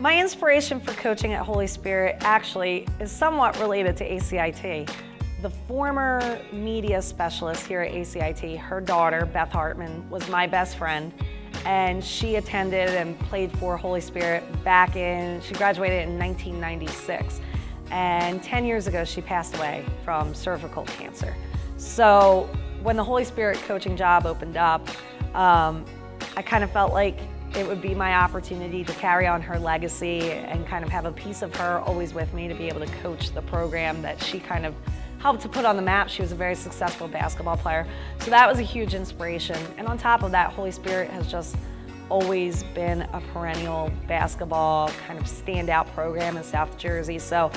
My inspiration for coaching at Holy Spirit actually is somewhat related to ACIT. The former media specialist here at ACIT, her daughter, Beth Hartman, was my best friend, and she attended and played for Holy Spirit she graduated in 1996. And 10 years ago, she passed away from cervical cancer. So when the Holy Spirit coaching job opened up, I kind of felt like it would be my opportunity to carry on her legacy and kind of have a piece of her always with me to be able to coach the program that she kind of helped to put on the map. She was a very successful basketball player. So that was a huge inspiration. And on top of that, Holy Spirit has just always been a perennial basketball kind of standout program in South Jersey. So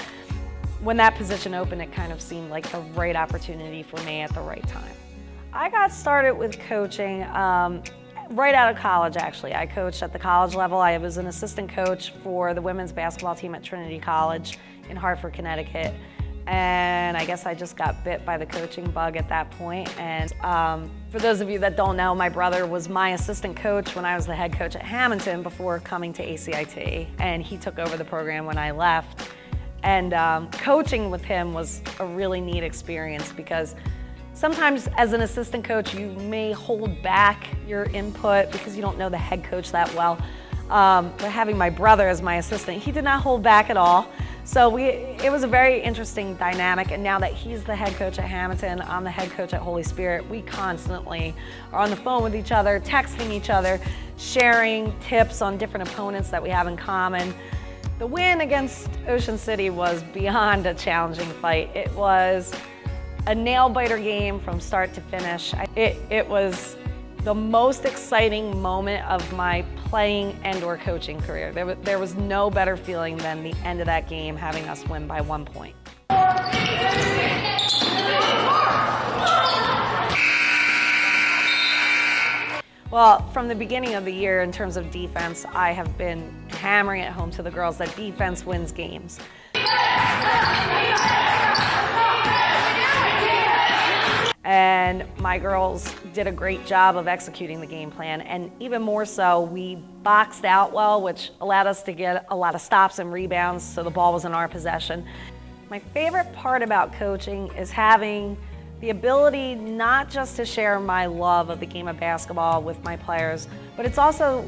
when that position opened, it kind of seemed like the right opportunity for me at the right time. I got started with coaching right out of college, actually. I coached at the college level. I was an assistant coach for the women's basketball team at Trinity College in Hartford, Connecticut. And I guess I just got bit by the coaching bug at that point. And for those of you that don't know, my brother was my assistant coach when I was the head coach at Hamilton before coming to ACIT. And he took over the program when I left. And coaching with him was a really neat experience because sometimes as an assistant coach, you may hold back your input because you don't know the head coach that well. But having my brother as my assistant, he did not hold back at all. So it was a very interesting dynamic, and now that he's the head coach at Hamilton, I'm the head coach at Holy Spirit, we constantly are on the phone with each other, texting each other, sharing tips on different opponents that we have in common. The win against Ocean City was beyond a challenging fight. It was a nail-biter game from start to finish. It was the most exciting moment of my playing and/or coaching career. There was no better feeling than the end of that game having us win by 1 point. Well, from the beginning of the year in terms of defense, I have been hammering it home to the girls that defense wins games. And my girls did a great job of executing the game plan, and even more so, we boxed out well, which allowed us to get a lot of stops and rebounds, so the ball was in our possession. My favorite part about coaching is having the ability not just to share my love of the game of basketball with my players, but it's also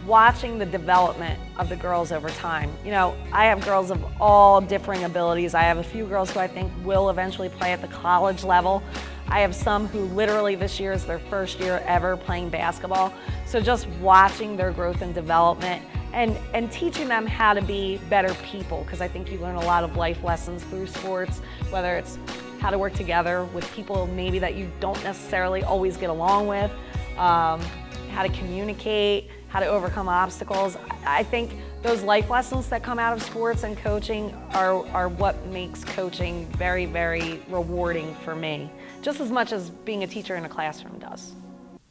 watching the development of the girls over time. You know, I have girls of all differing abilities. I have a few girls who I think will eventually play at the college level. I have some who literally this year is their first year ever playing basketball. So just watching their growth and development and teaching them how to be better people, because I think you learn a lot of life lessons through sports, whether it's how to work together with people maybe that you don't necessarily always get along with, how to communicate, how to overcome obstacles. I think those life lessons that come out of sports and coaching are what makes coaching very, very rewarding for me, just as much as being a teacher in a classroom does.